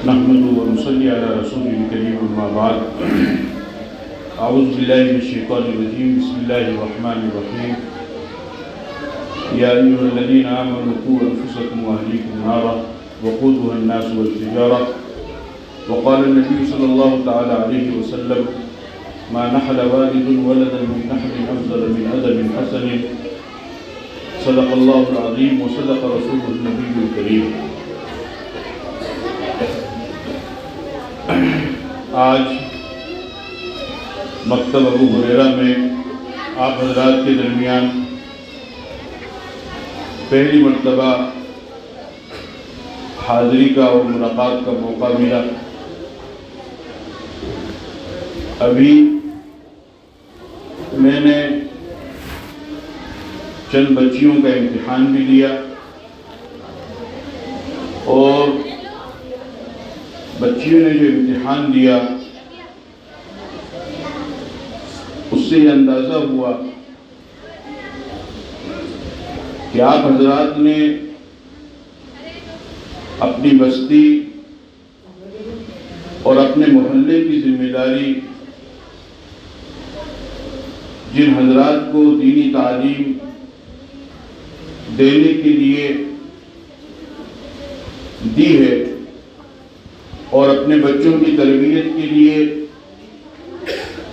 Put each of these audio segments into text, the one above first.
نحمده ونصلي على رسوله الكريم أما بعد أعوذ بالله من الشيطان الرجيم بسم الله الرحمن الرحيم يا أيها الذين آمنوا قوا أنفسكم وأهليكم نارا وقودها الناس والحجارة وقال النبي صلى الله تعالى عليه وسلم ما نحل والد ولدا من نحل أفضل من أدب حسن صدق الله العظيم وصدق رسوله النبي الكريم۔ آج مکتب ابو ہریرہ میں آپ حضرات کے درمیان پہلی مرتبہ حاضری کا اور ملاقات کا موقع ملا۔ ابھی میں نے چند بچیوں کا امتحان بھی دیا اور بچیوں نے جو امتحان دیا اس سے یہ اندازہ ہوا کہ آپ حضرات نے اپنی بستی اور اپنے محلے کی ذمہ داری جن حضرات کو دینی تعلیم دینے کے لیے دی ہے اور اپنے بچوں کی تربیت کے لیے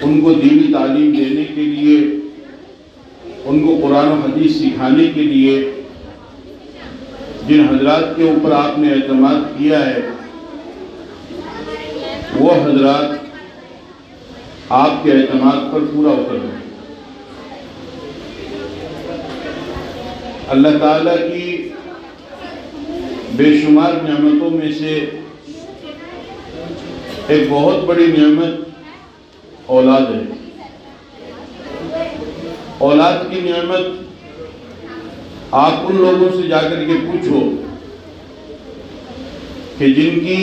ان کو دینی تعلیم دینے کے لیے ان کو قرآن و حدیث سکھانے کے لیے جن حضرات کے اوپر آپ نے اعتماد کیا ہے وہ حضرات آپ کے اعتماد پر پورا اتر گئے۔ اللہ تعالیٰ کی بے شمار نعمتوں میں سے ایک بہت بڑی نعمت اولاد ہے۔ اولاد کی نعمت آپ ان لوگوں سے جا کر کے پوچھو کہ جن کی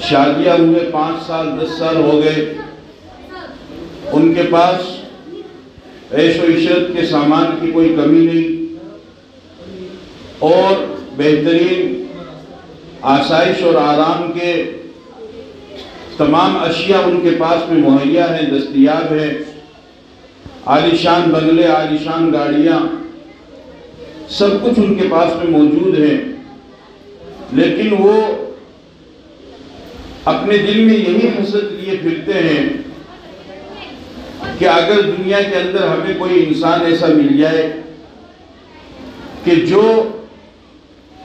شادیاں ہوئے 5 سال 10 سال ہو گئے، ان کے پاس عیش و عشرت کے سامان کی کوئی کمی نہیں اور بہترین آسائش اور آرام کے تمام اشیاء ان کے پاس میں مہیا ہیں، دستیاب ہیں۔ عالی شان بنگلے، عالی شان گاڑیاں، سب کچھ ان کے پاس میں موجود ہیں، لیکن وہ اپنے دل میں یہی حسرت لیے پھرتے ہیں کہ اگر دنیا کے اندر ہمیں کوئی انسان ایسا مل جائے کہ جو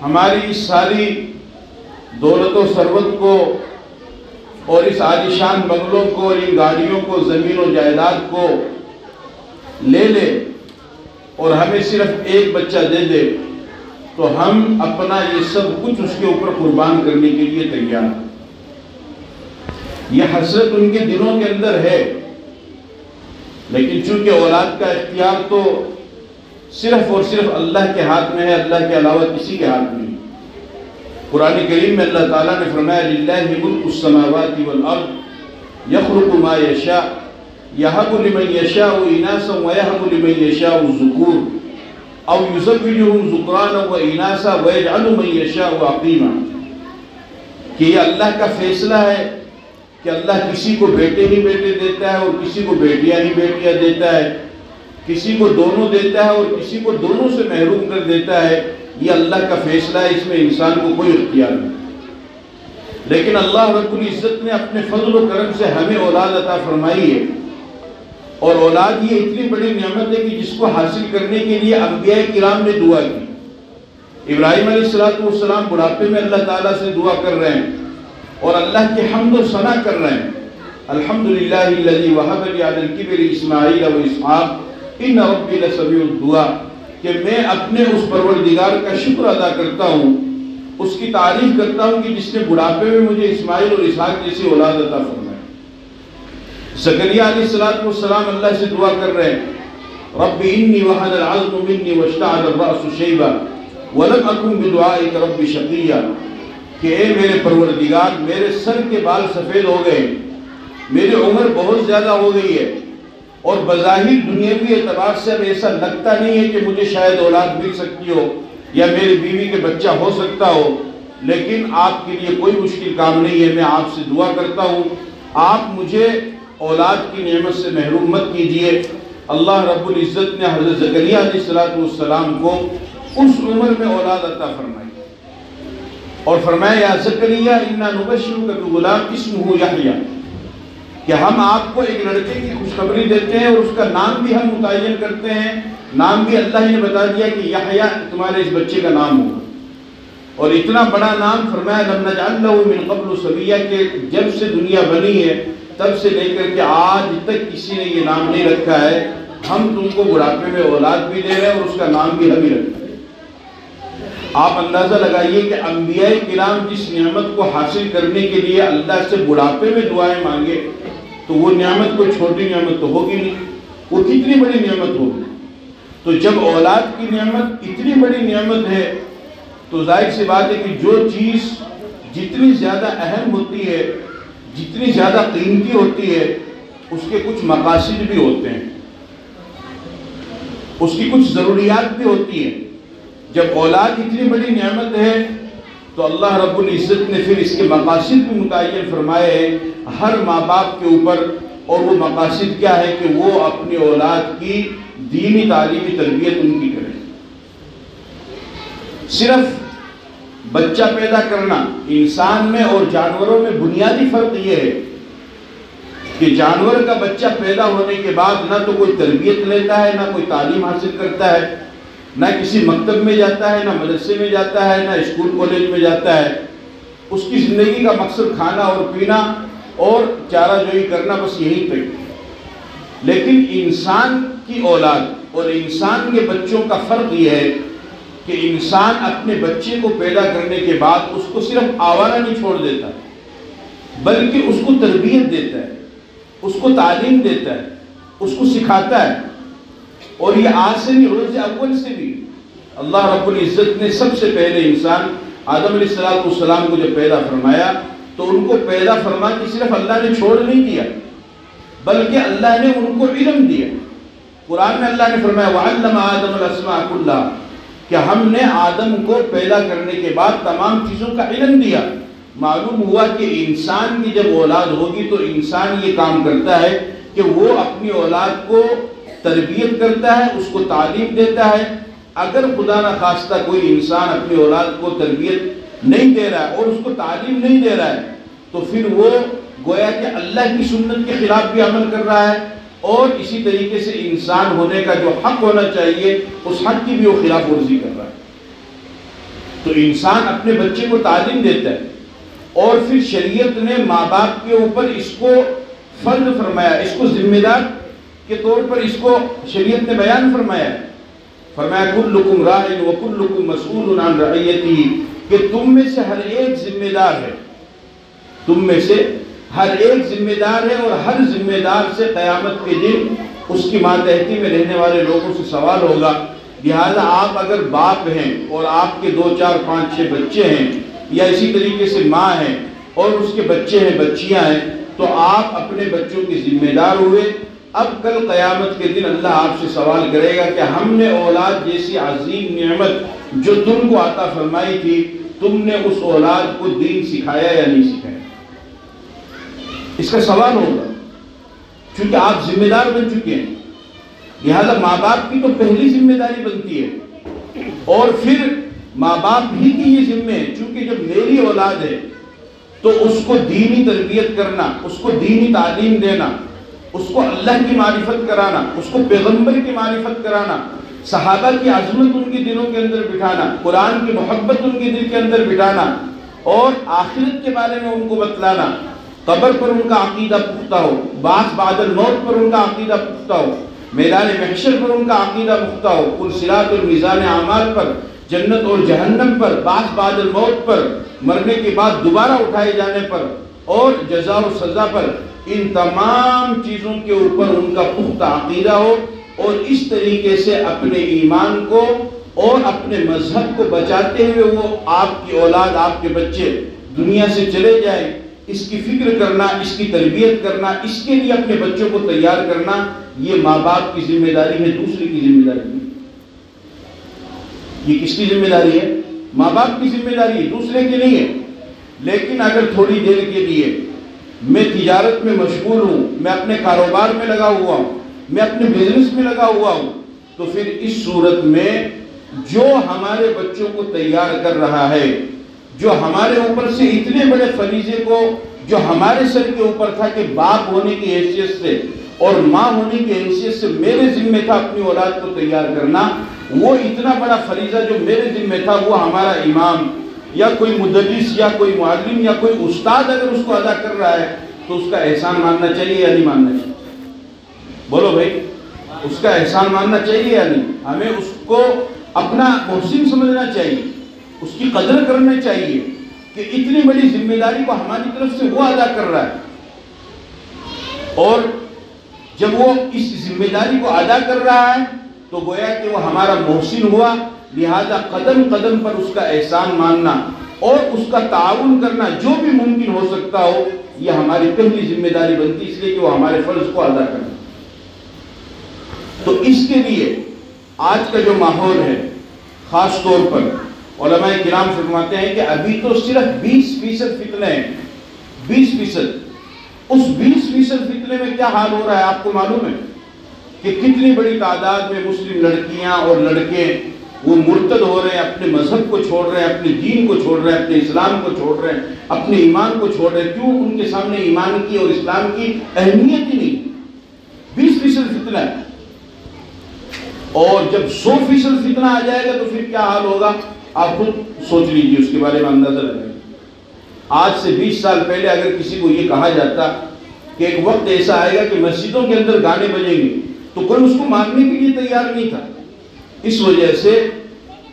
ہماری اس ساری دولت و ثروت کو اور اس عالی شان بنگلوں کو اور ان گاڑیوں کو، زمین و جائیداد کو لے لے اور ہمیں صرف ایک بچہ دے دے تو ہم اپنا یہ سب کچھ اس کے اوپر قربان کرنے کے لیے تیار ہیں۔ یہ حسرت ان کے دلوں کے اندر ہے، لیکن چونکہ اولاد کا اختیار تو صرف اور صرف اللہ کے ہاتھ میں ہے، اللہ کے علاوہ کسی کے ہاتھ میں نہیں۔ قرآن کریم میں اللہ تعالیٰ نے فرمایا لِلَّهِ مُلْكُ السَّمَاوَاتِ وَالْأَرْضِ يَخْلُقُ مَا يَشَاءُ يَهَبُ لِمَن يَشَاءُ إِنَاثًا وَيَهَبُ لِمَن يَشَاءُ الذُّكُورَ أَوْ يُزَوِّجُهُمْ ذُكْرَانًا وَإِنَاثًا وَيَجْعَلُ مَن يَشَاءُ عَقِيمًا کہ یہ اللہ کا فیصلہ ہے کہ اللہ کسی کو بیٹے ہی بیٹے دیتا ہے اور کسی کو بیٹیاں ہی بیٹیاں دیتا ہے، کسی کو دونوں دیتا ہے اور کسی کو دونوں سے محروم کر دیتا ہے۔ یہ اللہ کا فیصلہ ہے، اس میں انسان کو کوئی اختیار نہیں، لیکن اللہ رب العزت نے اپنے فضل و کرم سے ہمیں اولاد عطا فرمائی ہے، اور اولاد یہ اتنی بڑی نعمت ہے کہ جس کو حاصل کرنے کے لیے انبیاء کرام نے دعا کی۔ ابراہیم علیہ السلام بڑھاپے میں اللہ تعالیٰ سے دعا کر رہے ہیں اور اللہ کی حمد و ثنا کر رہے ہیں، الحمدللہ الذی وہب لی علی الکبر اسماعیل و اسحاق ان ربی لسمیع الدعاء کہ میں اپنے اس پروردگار کا شکر ادا کرتا ہوں، اس کی تعریف کرتا ہوں کہ جس نے بڑھاپے میں مجھے اسماعیل اور اسحاق جیسی اولاد عطا فرمائی۔ زکریا علیہ السلام اللہ سے دعا کر رہے ہیں رب انی وہن العظم منی واشتعل الرأس شیبا ولم اکن بدعائک رب شقیا کہ اے میرے پروردگار میرے سر کے بال سفید ہو گئے، میری عمر بہت زیادہ ہو گئی ہے اور بظاہر دنیاوی اعتبار سے اب ایسا لگتا نہیں ہے کہ مجھے شاید اولاد مل سکتی ہو یا میری بیوی کے بچہ ہو سکتا ہو، لیکن آپ کے لیے کوئی مشکل کام نہیں ہے. میں آپ سے دعا کرتا ہوں آپ مجھے اولاد کی نعمت سے محروم مت کیجئے. اللہ رب العزت نے حضرت زکریا علیہ السلام کو اس عمر میں اولاد عطا فرمائی اور فرمایا یا زکریا انا نبشرک بغلام اسمہ یحییٰ کہ ہم آپ کو ایک لڑکے کی خوشخبری دیتے ہیں اور اس کا نام بھی ہم متعین کرتے ہیں. نام بھی اللہ نے بتا دیا کہ یحییٰ تمہارے اس بچے کا نام ہوگا. اور اتنا بڑا نام فرمایا لم نجعل لہ من قبل سمیہ کہ جب سے دنیا بنی ہے تب سے لے کر کے آج تک کسی نے یہ نام نہیں رکھا ہے. ہم تم کو بڑھاپے میں اولاد بھی دے رہے ہیں اور اس کا نام بھی ہم ہی رکھتے ہیں. آپ اندازہ لگائیے کہ انبیاء کرام جس نعمت کو حاصل کرنے کے لیے اللہ سے بڑھاپے میں دعائیں مانگے تو وہ نعمت کوئی چھوٹی نعمت تو ہوگی نہیں, وہ کتنی بڑی نعمت ہوگی. تو جب اولاد کی نعمت اتنی بڑی نعمت ہے تو ظاہر سی بات ہے کہ جو چیز جتنی زیادہ اہم ہوتی ہے, جتنی زیادہ قیمتی ہوتی ہے, اس کے کچھ مقاصد بھی ہوتے ہیں, اس کی کچھ ضروریات بھی ہوتی ہیں. جب اولاد اتنی بڑی نعمت ہے تو اللہ رب العزت نے پھر اس کے مقاصد بھی متعین فرمائے ہیں ہر ماں باپ کے اوپر. اور وہ مقاصد کیا ہے کہ وہ اپنی اولاد کی دینی تعلیمی تربیت ان کی کریں. صرف بچہ پیدا کرنا انسان میں اور جانوروں میں بنیادی فرق یہ ہے کہ جانور کا بچہ پیدا ہونے کے بعد نہ تو کوئی تربیت لیتا ہے, نہ کوئی تعلیم حاصل کرتا ہے, نہ کسی مکتب میں جاتا ہے, نہ مدرسے میں جاتا ہے, نہ اسکول کالج میں جاتا ہے. اس کی زندگی کا مقصد کھانا اور پینا اور چارہ جوئی کرنا بس یہی تک. لیکن انسان کی اولاد اور انسان کے بچوں کا فرق یہ ہے کہ انسان اپنے بچے کو پیدا کرنے کے بعد اس کو صرف آوارہ نہیں چھوڑ دیتا بلکہ اس کو تربیت دیتا ہے, اس کو تعلیم دیتا ہے, اس کو سکھاتا ہے. اور یہ آج سے نہیں, روز اول سے بھی اللہ رب العزت نے سب سے پہلے انسان آدم علیہ السلام کو جب پیدا فرمایا تو ان کو پیدا فرما کے صرف اللہ نے چھوڑ نہیں دیا بلکہ اللہ نے ان کو علم دیا. قرآن میں اللہ نے فرمایا وَعَلَّمَ آدَمَ الْأَسْمَاءَ كُلَّهَا کہ ہم نے آدم کو پیدا کرنے کے بعد تمام چیزوں کا علم دیا. معلوم ہوا کہ انسان کی جب اولاد ہوگی تو انسان یہ کام کرتا ہے کہ وہ اپنی اولاد کو تربیت کرتا ہے, اس کو تعلیم دیتا ہے. اگر خدا نخواستہ کوئی انسان اپنی اولاد کو تربیت نہیں دے رہا ہے اور اس کو تعلیم نہیں دے رہا ہے تو پھر وہ گویا کہ اللہ کی سنت کے خلاف بھی عمل کر رہا ہے اور اسی طریقے سے انسان ہونے کا جو حق ہونا چاہیے اس حق کی بھی وہ خلاف ورزی کر رہا ہے. تو انسان اپنے بچے کو تعلیم دیتا ہے اور پھر شریعت نے ماں باپ کے اوپر اس کو فرض فرمایا, اس کو ذمہ دار کے طور پر اس کو شریعت نے بیان فرمایا. فرمایا کلکم راع وکلکم مسئول عن رعیتہ کہ تم میں سے ہر ایک ذمہ دار ہے, تم میں سے ہر ایک ذمہ دار ہے اور ہر ذمہ دار سے قیامت کے دن اس کی ماتحتی میں رہنے والے لوگوں سے سوال ہوگا. لہذا آپ اگر باپ ہیں اور آپ کے 2 4 5 6 بچے ہیں یا اسی طریقے سے ماں ہیں اور اس کے بچے ہیں بچیاں ہیں تو آپ اپنے بچوں کے ذمہ دار ہوئے. اب کل قیامت کے دن اللہ آپ سے سوال کرے گا کہ ہم نے اولاد جیسی عظیم نعمت جو تم کو عطا فرمائی تھی تم نے اس اولاد کو دین سکھایا یا نہیں سکھایا. اس کا سوال ہوگا چونکہ آپ ذمہ دار بن چکے ہیں. لہذا ماں باپ کی تو پہلی ذمہ داری بنتی ہے اور پھر ماں باپ ہی کی یہ ذمہ ہے چونکہ جب میری اولاد ہے تو اس کو دینی تربیت کرنا, اس کو دینی تعلیم دینا, اس کو اللہ کی معرفت کرانا, اس کو پیغمبر کی معرفت کرانا, صحابہ کی عظمت ان کے دلوں کے اندر بٹھانا, قرآن کی محبت ان کے دل کے اندر بٹھانا اور آخرت کے بارے میں ان کو بتلانا, قبر پر ان کا عقیدہ پختہ ہو, بعث بعد الموت پر ان کا عقیدہ پختہ ہو, میدان محشر پر ان کا عقیدہ پختہ ہو, کل صراط اور میزان اعمال پر, جنت اور جہنم پر, بعث بعد الموت پر, مرنے کے بعد دوبارہ اٹھائے جانے پر اور جزا و سزا پر, ان تمام چیزوں کے اوپر ان کا پختہ عقیدہ ہو اور اس طریقے سے اپنے ایمان کو اور اپنے مذہب کو بچاتے ہوئے وہ آپ کی اولاد, آپ کے بچے دنیا سے چلے جائیں. اس کی فکر کرنا, اس کی تربیت کرنا, اس کے لیے اپنے بچوں کو تیار کرنا یہ ماں باپ کی ذمہ داری ہے, دوسری کی ذمہ داری نہیں. یہ کس کی ذمہ داری ہے؟ ماں باپ کی ذمہ داری ہے، دوسرے کی نہیں ہے۔ لیکن اگر تھوڑی دیر کے لیے میں تجارت میں مشغول ہوں، میں اپنے کاروبار میں لگا ہوا ہوں، میں اپنے بزنس میں لگا ہوا ہوں، تو پھر اس صورت میں جو ہمارے بچوں کو تیار کر رہا ہے، جو ہمارے اوپر سے اتنے بڑے فریضے کو جو ہمارے سر کے اوپر تھا کہ باپ ہونے کی حیثیت سے اور ماں ہونے کی حیثیت سے میرے ذمہ تھا اپنی اولاد کو تیار کرنا، وہ اتنا بڑا فریضہ جو میرے ذمہ تھا وہ ہمارا امام یا کوئی مدرس یا کوئی معلم یا کوئی استاد اگر اس کو ادا کر رہا ہے تو اس کا احسان ماننا چاہیے یا نہیں ماننا چاہیے؟ بولو بھائی، اس کا احسان ماننا چاہیے یا نہیں؟ ہمیں اس کو اپنا محسن سمجھنا چاہیے، اس کی قدر کرنا چاہیے کہ اتنی بڑی ذمہ داری کو ہماری طرف سے وہ ادا کر رہا ہے، اور جب وہ اس ذمہ داری کو ادا کر رہا ہے تو گویا کہ وہ ہمارا محسن ہوا، لہذا قدم قدم پر اس کا احسان ماننا اور اس کا تعاون کرنا جو بھی ممکن ہو سکتا ہو، یہ ہماری پہلی ذمہ داری بنتی، اس لیے کہ وہ ہمارے فرض کو ادا کرنا۔ تو اس کے لیے آج کا جو ماحول ہے، خاص طور پر علماء کرام فرماتے ہیں کہ ابھی تو صرف 20% فتنہ ہیں، 20%۔ اس 20% فتنے میں کیا حال ہو رہا ہے آپ کو معلوم ہے کہ کتنی بڑی تعداد میں مسلم لڑکیاں اور لڑکے وہ مرتد ہو رہے ہیں، اپنے مذہب کو چھوڑ رہے ہیں، اپنے دین کو چھوڑ رہے ہیں، اپنے اسلام کو چھوڑ رہے ہیں، اپنے ایمان کو چھوڑ رہے ہیں۔ کیوں؟ ان کے سامنے ایمان کی اور اسلام کی اہمیت ہی نہیں۔ 20% فتنہ ہے، اور جب 100% فتنہ آ جائے گا تو پھر کیا حال ہوگا آپ خود سوچ لیجیے، اس کے بارے میں اندازہ لگائیے۔ آج سے 20 سال پہلے اگر کسی کو یہ کہا جاتا کہ ایک وقت ایسا آئے گا کہ مسجدوں کے اندر گانے بجیں گے تو کوئی اس کو ماننے کے لیے تیار نہیں تھا، اس وجہ سے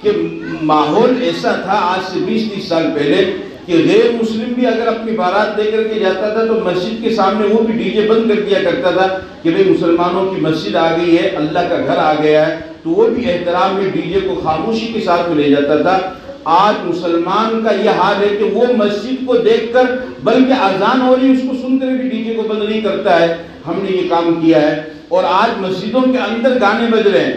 کہ ماحول ایسا تھا آج سے 20-30 سال پہلے کہ غیر مسلم بھی اگر اپنی بارات دے کر کے جاتا تھا تو مسجد کے سامنے وہ بھی ڈی جے بند کر دیا کرتا تھا کہ بھئی مسلمانوں کی مسجد آ گئی ہے، اللہ کا گھر آ گیا ہے، تو وہ بھی احترام میں ڈی جے کو خاموشی کے ساتھ میں لے جاتا تھا۔ آج مسلمان کا یہ حال ہے کہ وہ مسجد کو دیکھ کر بلکہ اذان ہو رہی اس کو سن کر بھی ڈی جے کو بند نہیں کرتا ہے۔ ہم نے یہ کام کیا ہے، اور آج مسجدوں کے اندر گانے بج رہے ہیں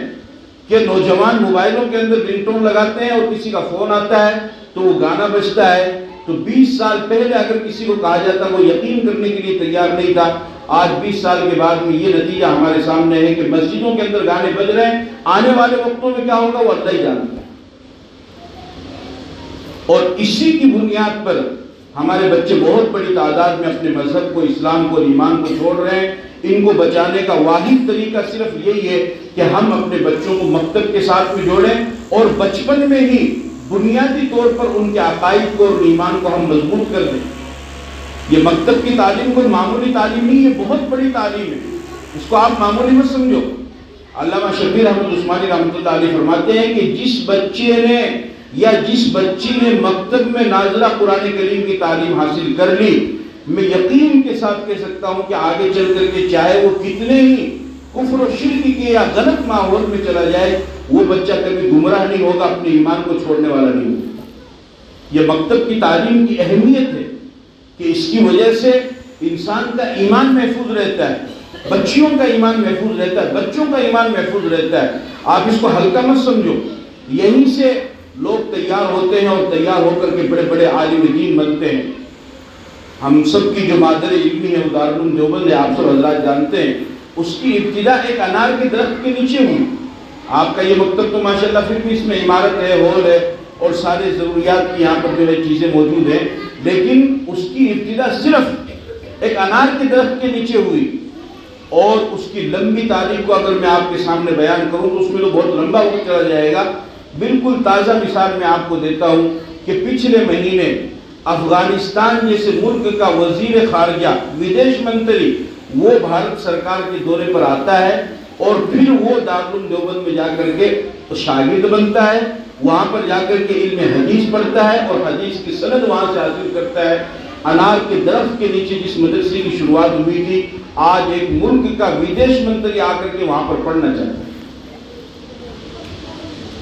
کہ نوجوان موبائلوں کے اندر رنگ ٹون لگاتے ہیں اور کسی کا فون آتا ہے تو وہ گانا بجتا ہے۔ تو 20 سال پہلے اگر کسی کو کہا جاتا وہ یقین کرنے کے لیے تیار نہیں تھا۔ آج 20 سال کے بعد میں یہ نتیجہ ہمارے سامنے ہے کہ مسجدوں کے اندر گانے بج رہے ہیں، آنے والے وقتوں میں کیا ہوگا وہ اللہ ہی جانتا ہے۔ اور اسی کی بنیاد پر ہمارے بچے بہت بڑی تعداد میں اپنے مذہب کو، اسلام کو اور ایمان کو چھوڑ رہے ہیں۔ ان کو بچانے کا واحد طریقہ صرف یہی ہے کہ ہم اپنے بچوں کو مکتب کے ساتھ میں جوڑیں اور بچپن میں ہی بنیادی طور پر ان کے عقائد کو اور ایمان کو ہم مضبوط کر دیں۔ یہ مکتب کی تعلیم کوئی معمولی تعلیم نہیں، یہ بہت بڑی تعلیم ہے، اس کو آپ معمولی مت سمجھو۔ علامہ شبیر احمد عثمانی رحمۃ اللہ علیہ فرماتے ہیں کہ جس بچے نے یا جس بچی نے مکتب میں نازلہ قرآن کریم کی تعلیم حاصل کر لی، میں یقین کے ساتھ کہہ سکتا ہوں کہ آگے چل کر کے چاہے وہ کتنے ہی کفر و شرک کے یا غلط ماحول میں چلا جائے، وہ بچہ کبھی گمراہ نہیں ہوگا، اپنے ایمان کو چھوڑنے والا نہیں ہوگا۔ یہ مکتب کی تعلیم کی اہمیت ہے کہ اس کی وجہ سے انسان کا ایمان محفوظ رہتا ہے، بچیوں کا ایمان محفوظ رہتا ہے، بچوں کا ایمان محفوظ رہتا ہے۔ آپ اس کو ہلکا مت سمجھو، یہیں سے لوگ تیار ہوتے ہیں اور تیار ہو کر کے بڑے بڑے عالم دین بنتے ہیں۔ ہم سب کی جو مادر علمی ہے وہ دارالعلوم دیوبند ہے، آپ سب حضرات جانتے ہیں، اس کی ابتدا ایک انار کے درخت کے نیچے ہوئی۔ آپ کا یہ مکتب تو ماشاءاللہ پھر بھی اس میں عمارت ہے، ہال ہے اور سارے ضروریات کی یہاں پر جو ہے چیزیں موجود ہیں، لیکن اس کی ابتدا صرف ایک انار کے درخت کے نیچے ہوئی۔ اور اس کی لمبی تاریخ کو اگر میں آپ کے سامنے بیان کروں تو اس میں تو بہت لمبا وقت چلا جائے گا۔ بالکل تازہ مثال میں آپ کو دیتا ہوں کہ پچھلے مہینے افغانستان جیسے ملک کا وزیر خارجہ، ودیش منتری، وہ بھارت سرکار کے دورے پر آتا ہے اور پھر وہ دارالعلوم دیوبند میں جا کر کے شاگرد بنتا ہے، وہاں پر جا کر کے علم حدیث پڑھتا ہے اور حدیث کی سند وہاں سے حاصل کرتا ہے۔ انار کے درخت کے نیچے جس مدرسے کی شروعات ہوئی تھی، آج ایک ملک کا ودیش منتری آ کر کے وہاں پر پڑھنا چاہتا ہے۔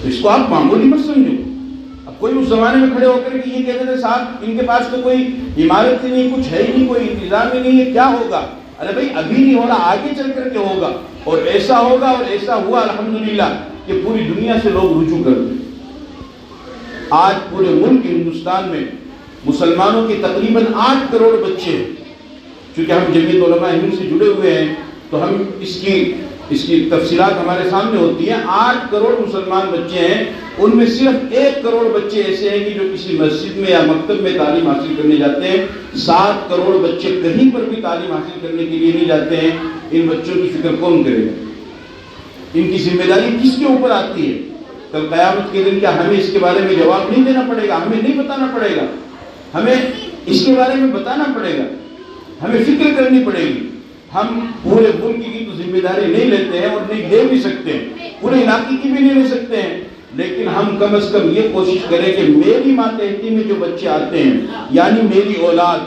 اس کو آپ معمولی مت سمجھو۔ اب کوئی اس زمانے میں کھڑے ہو کر کے یہ کہتے تھے صاحب ان کے پاس تو کوئی عمارت ہی نہیں، کچھ ہے ہی نہیں، کوئی انتظام ہی نہیں ہے، کیا ہوگا؟ ارے بھائی ابھی نہیں ہو رہا، آگے چل کر کے ہوگا، اور ایسا ہوگا اور ایسا ہوا الحمدللہ کہ پوری دنیا سے لوگ رجوع کرتے ہیں۔ آج پورے ملک ہندوستان میں مسلمانوں کے تقریباً 8 کروڑ بچے ہیں. چونکہ ہم جمعیت علماء ہند سے جڑے ہوئے ہیں تو ہم اس کی تفصیلات ہمارے سامنے ہوتی ہیں. 8 کروڑ مسلمان بچے ہیں، ان میں صرف 1 کروڑ بچے ایسے ہیں کہ جو کسی مسجد میں یا مکتب میں تعلیم حاصل کرنے جاتے ہیں. 7 کروڑ بچے کہیں پر بھی تعلیم حاصل کرنے کے لیے نہیں جاتے ہیں. ان بچوں کی فکر کون کرے گا؟ ان کی ذمہ داری کس کے اوپر آتی ہے؟ کل قیامت کے دن کیا ہمیں اس کے بارے میں جواب نہیں دینا پڑے گا؟ ہمیں نہیں بتانا پڑے گا؟ ہمیں اس کے بارے میں بتانا پڑے گا، ہمیں فکر کرنی پڑے گی. ہم پورے ملک کی تو ذمہ داری نہیں لیتے ہیں اور نہیں لے بھی سکتے ہیں، پورے علاقے کی بھی نہیں لے سکتے ہیں، لیکن ہم کم از کم یہ کوشش کریں کہ میری ماتحتی میں جو بچے آتے ہیں، یعنی میری اولاد،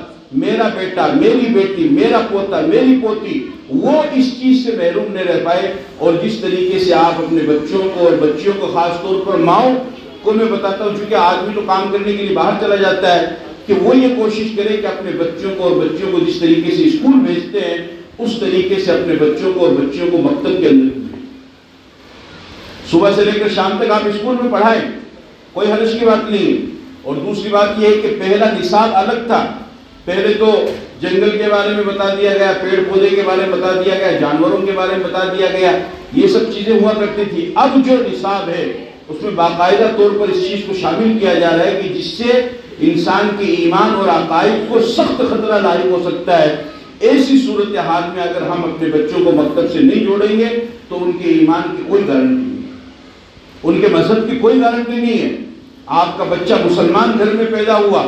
میرا بیٹا، میری بیٹی، میرا پوتا، میری پوتی، وہ اس چیز سے محروم نہیں رہ پائے. اور جس طریقے سے آپ اپنے بچوں کو اور بچیوں کو خاص طور پر ماؤں کو میں بتاتا ہوں، چونکہ آدمی تو کام کرنے کے لیے باہر چلا جاتا ہے، کہ وہ یہ کوشش کرے کہ اپنے بچوں کو اور بچیوں کو جس طریقے سے اسکول بھیجتے ہیں اس طریقے سے اپنے بچوں کو اور بچیوں کو مکتب کے اندر بھیجیں. صبح سے لے کر شام تک آپ اسکول میں پڑھائیں، کوئی حرج کی بات نہیں ہے. اور دوسری بات یہ ہے کہ پہلا نصاب الگ تھا. پہلے تو جنگل کے بارے میں بتا دیا گیا، پیڑ پودے کے بارے میں بتا دیا گیا، جانوروں کے بارے میں بتا دیا گیا، یہ سب چیزیں ہوا کرتی تھی. اب جو نصاب ہے اس میں باقاعدہ طور پر اس چیز کو شامل کیا جا رہا ہے کہ جس سے انسان کے ایمان اور عقائد کو سخت خطرہ لاحق ہو سکتا ہے. ایسی صورتحال میں اگر ہم اپنے بچوں کو مکتب سے نہیں جوڑیں گے تو ان کے ایمان کی کوئی گارنٹی نہیں ہے، ان کے مذہب کی کوئی گارنٹی نہیں ہے. آپ کا بچہ مسلمان گھر میں پیدا ہوا،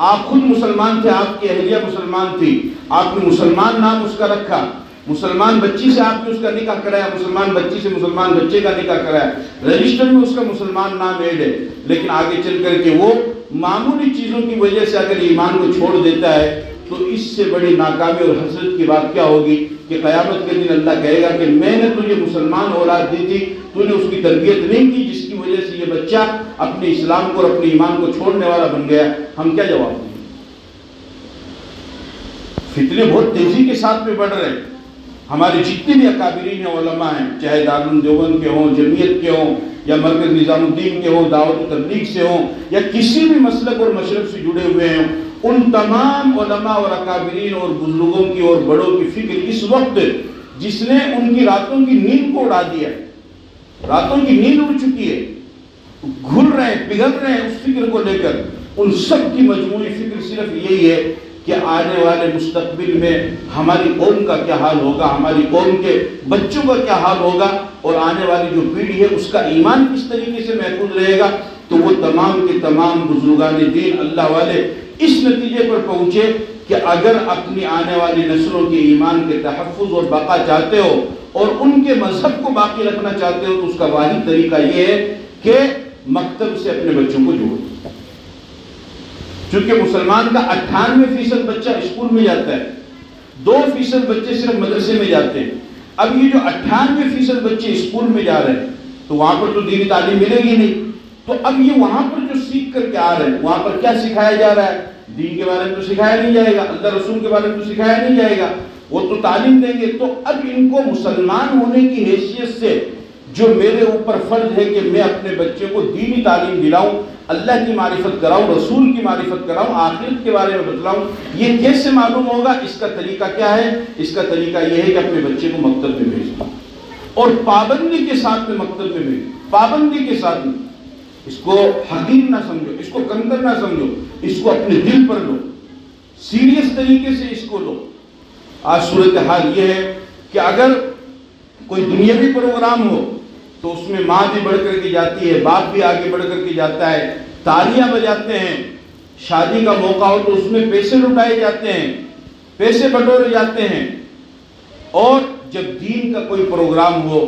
آپ خود مسلمان تھے، آپ کی اہلیہ مسلمان تھی، آپ نے مسلمان نام اس کا رکھا، مسلمان بچی سے آپ نے اس کا نکاح کرایا، مسلمان بچی سے مسلمان بچے کا نکاح کرایا، رجسٹر میں اس کا مسلمان نام ایڈ ہے، لیکن آگے چل کر کے وہ معمولی چیزوں کی وجہ سے اگر ایمان کو چھوڑ دیتا ہے تو اس سے بڑی ناکامی اور حسرت کی بات کیا ہوگی کہ قیامت کے دن اللہ کہے گا کہ میں نے تجھے مسلمان اولاد دی تھی، تو نے اس کی تربیت نہیں کی، جس کی وجہ سے یہ بچہ اپنے اسلام کو اور اپنے ایمان کو چھوڑنے والا بن گیا. ہم کیا جواب دیں؟ فتنے بہت تیزی کے ساتھ میں بڑھ رہے ہیں. ہمارے جتنے بھی اکابرین علماء ہیں، چاہے دارالعلوم دیوبند کے ہوں، جمعیت کے ہوں، یا مرکز نظام الدین کے ہوں، دعوت و تبلیغ سے ہوں، یا کسی بھی مسلک اور مشرب سے جڑے ہوئے ہیں، ان تمام علماء اور اکابرین اور بزرگوں کی اور بڑوں کی فکر اس وقت جس نے ان کی راتوں کی نیند کو اڑا دیا، راتوں کی نیند اڑ چکی ہے، گھل رہے ہیں، پگھل رہے ہیں اس فکر کو لے کر، ان سب کی مجموعی فکر صرف یہی ہے کہ آنے والے مستقبل میں ہماری قوم کا کیا حال ہوگا، ہماری قوم کے بچوں کا کیا حال ہوگا، اور آنے والی جو پیڑھی ہے اس کا ایمان کس طریقے سے محفوظ رہے گا. تو وہ تمام کے تمام بزرگان دین اللہ والے اس نتیجے پر پہنچے کہ اگر اپنی آنے والی نسلوں کے ایمان کے تحفظ اور بقا چاہتے ہو اور ان کے مذہب کو باقی رکھنا چاہتے ہو تو اس کا واحد طریقہ یہ ہے کہ مکتب سے اپنے بچوں کو جوڑو. چونکہ مسلمان کا 98% بچہ اسکول میں جاتا ہے، 2% بچے صرف مدرسے میں جاتے ہیں. اب یہ جو 98% بچے اسکول میں جا رہے ہیں تو وہاں پر تو دینی تعلیم ملے گی نہیں. تو اب یہ وہاں پر جو سیکھ کر کے آ رہے ہیں وہاں پر کیا سکھایا جا رہا ہے؟ دین کے بارے میں تو سکھایا نہیں جائے گا، اللہ رسول کے بارے میں تو سکھایا نہیں جائے گا، وہ تو تعلیم دیں گے. تو اب ان کو مسلمان ہونے کی حیثیت سے جو میرے اوپر فرض ہے کہ میں اپنے بچے کو دینی تعلیم دلاؤں، اللہ کی معرفت کراؤں، رسول کی معرفت کراؤں، آخرت کے بارے میں بتلاؤں، یہ کیسے معلوم ہوگا؟ اس کا طریقہ کیا ہے؟ اس کا طریقہ یہ ہے کہ اپنے بچے کو مکتب میں بھیجو اور پابندی کے ساتھ میں مکتب میں بھیجو، پابندی کے ساتھ میں. اس کو حقیر نہ سمجھو، اس کو کنکر نہ سمجھو، اس کو اپنے دل پر لو، سیریس طریقے سے اس کو لو. آج صورتحال یہ ہے کہ اگر کوئی دنیاوی پروگرام ہو تو اس میں ماں بھی بڑھ کر کے جاتی ہے، باپ بھی آگے بڑھ کر کے جاتا ہے، تالیاں بجاتے ہیں. شادی کا موقع ہو تو اس میں پیسے لٹائے جاتے ہیں، پیسے بٹورے جاتے ہیں. اور جب دین کا کوئی پروگرام ہو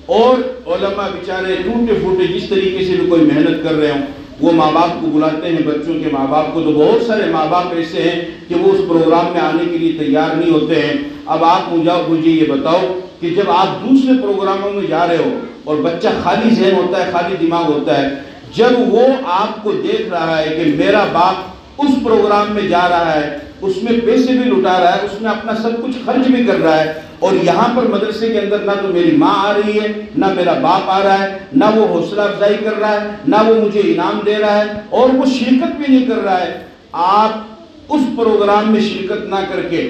اور علماء بیچارے ٹوٹے پھوٹے جس طریقے سے بھی کوئی محنت کر رہے ہوں وہ ماں باپ کو بلاتے ہیں، بچوں کے ماں باپ کو. تو بہت سارے ماں باپ ایسے ہیں کہ وہ اس پروگرام میں آنے کے لیے تیار نہیں ہوتے ہیں. اب آپ مجھے یہ بتاؤ کہ جب آپ دوسرے پروگراموں میں جا رہے ہو اور بچہ خالی ذہن ہوتا ہے، خالی دماغ ہوتا ہے، جب وہ آپ کو دیکھ رہا ہے کہ میرا باپ اس پروگرام میں جا رہا ہے، اس میں پیسے بھی لٹا رہا ہے، اس میں اپنا سب کچھ خرچ بھی کر رہا ہے، اور یہاں پر مدرسے کے اندر نہ تو میری ماں آ رہی ہے، نہ میرا باپ آ رہا ہے، نہ وہ حوصلہ افزائی کر رہا ہے، نہ وہ مجھے انعام دے رہا ہے، اور وہ شرکت بھی نہیں کر رہا ہے۔ آپ اس پروگرام میں شرکت نہ کر کے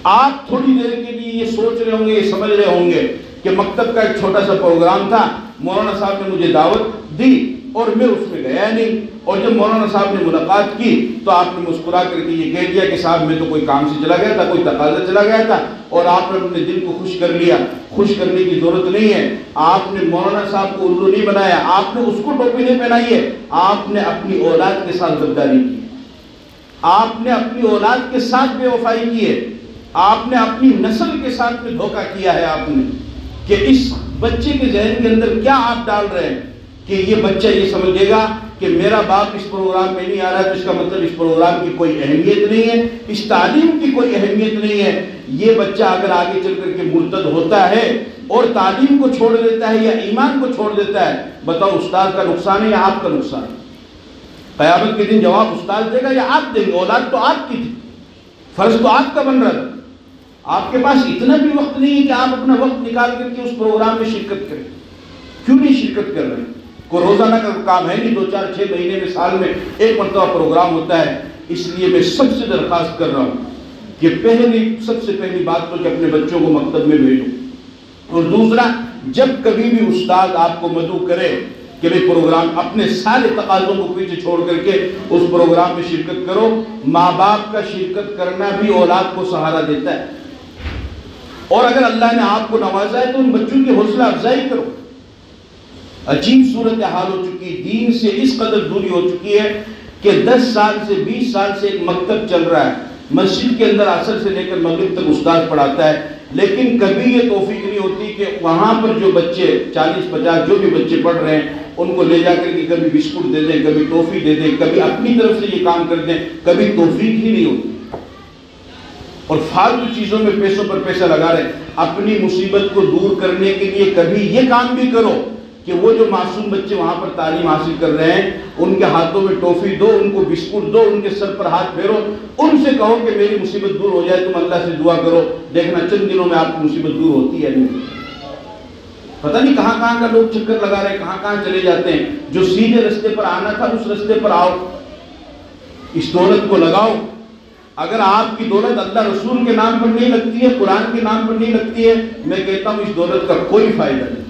آپ تھوڑی دیر کے لیے یہ سوچ رہے ہوں گے، یہ سمجھ رہے ہوں گے کہ مکتب کا ایک چھوٹا سا پروگرام تھا، مولانا صاحب نے مجھے دعوت دی اور میں اس میں گیا نہیں، اور جب مولانا صاحب نے ملاقات کی تو آپ نے مسکرا کر کے یہ کہہ دیا کہ صاحب میں تو کوئی کام سے چلا گیا تھا، کوئی تقاضا چلا گیا تھا، اور آپ نے اپنے دل کو خوش کر لیا۔ خوش کرنے کی ضرورت نہیں ہے، آپ نے مولانا صاحب کو الو نہیں بنایا، آپ نے اس کو ٹوپی نہیں پہنائی ہے، آپ نے اپنی اولاد کے ساتھ غداری کی، آپ نے اپنی اولاد کے ساتھ بے وفائی کی ہے، آپ نے اپنی نسل کے ساتھ میں دھوکہ کیا ہے۔ آپ نے کہ اس بچے کے ذہن کے اندر کیا آپ ڈال رہے ہیں کہ یہ بچہ یہ سمجھے گا کہ میرا باپ اس پروگرام میں نہیں آ رہا ہے تو اس کا مطلب اس پروگرام کی کوئی اہمیت نہیں ہے، اس تعلیم کی کوئی اہمیت نہیں ہے۔ یہ بچہ اگر آگے چل کر کے مرتد ہوتا ہے اور تعلیم کو چھوڑ دیتا ہے یا ایمان کو چھوڑ دیتا ہے، بتاؤ استاد کا نقصان ہے یا آپ کا نقصان ہے؟ قیامت کے دن جواب استاد دے گا یا آپ دیں گے؟ اولاد تو آپ کی تھی، فرض تو آپ کا بن رہا تھا۔ آپ کے پاس اتنا بھی وقت نہیں ہے کہ آپ اپنا وقت نکال کر کے اس پروگرام میں شرکت کریں۔ کیوں نہیں شرکت کر رہے ہیں؟ کوئی روزانہ کا کام ہے نہیں، 2 4 6 مہینے میں سال میں ایک مرتبہ پروگرام ہوتا ہے۔ اس لیے میں سب سے درخواست کر رہا ہوں کہ سب سے پہلی بات تو کہ اپنے بچوں کو مکتب میں بھیجو، اور دوسرا جب کبھی بھی استاد آپ کو مدعو کرے کہ بھئی پروگرام، اپنے سارے تقاضوں کو پیچھے چھوڑ کر کے اس پروگرام میں شرکت کرو۔ ماں باپ کا شرکت کرنا بھی اولاد کو سہارا دیتا ہے، اور اگر اللہ نے آپ کو نوازا ہے تو ان بچوں کی حوصلہ افزائی کرو۔ عجیب صورتحال ہو چکی، دین سے اس قدر دوری ہو چکی ہے کہ 10 سال سے 20 سال سے ایک مکتب چل رہا ہے، مسجد کے اندر عصر سے لے کر مغرب تک استاد پڑھاتا ہے، لیکن کبھی یہ توفیق نہیں ہوتی کہ وہاں پر جو بچے 40 50 جو بھی بچے پڑھ رہے ہیں ان کو لے جا کر کے کبھی بسکٹ دے دیں، کبھی ٹوفی دے دیں، کبھی اپنی طرف سے یہ کام کر دیں، کبھی توفیق ہی نہیں ہوتی، اور فالتو چیزوں میں پیسوں پر پیسہ لگا رہے ہیں۔ اپنی مصیبت کو دور کرنے کے لیے کبھی یہ کام بھی کرو کہ وہ جو معصوم بچے وہاں پر تعلیم حاصل کر رہے ہیں ان کے ہاتھوں میں ٹوفی دو، ان کو بسکٹ دو، ان کے سر پر ہاتھ پھیرو، ان سے کہو کہ میری مصیبت دور ہو جائے، تم اللہ سے دعا کرو، دیکھنا چند دنوں میں آپ کی مصیبت دور ہوتی ہے نہیں۔ پتہ نہیں کہاں کہاں کا لوگ چکر لگا رہے ہیں، کہاں کہاں چلے جاتے ہیں۔ جو سیدھے رستے پر آنا تھا اس رستے پر آؤ، اس دولت کو لگاؤ۔ اگر آپ کی دولت اللہ رسول کے نام پر نہیں لگتی ہے، قرآن کے نام پر نہیں لگتی ہے، میں کہتا ہوں اس دولت کا کوئی فائدہ نہیں،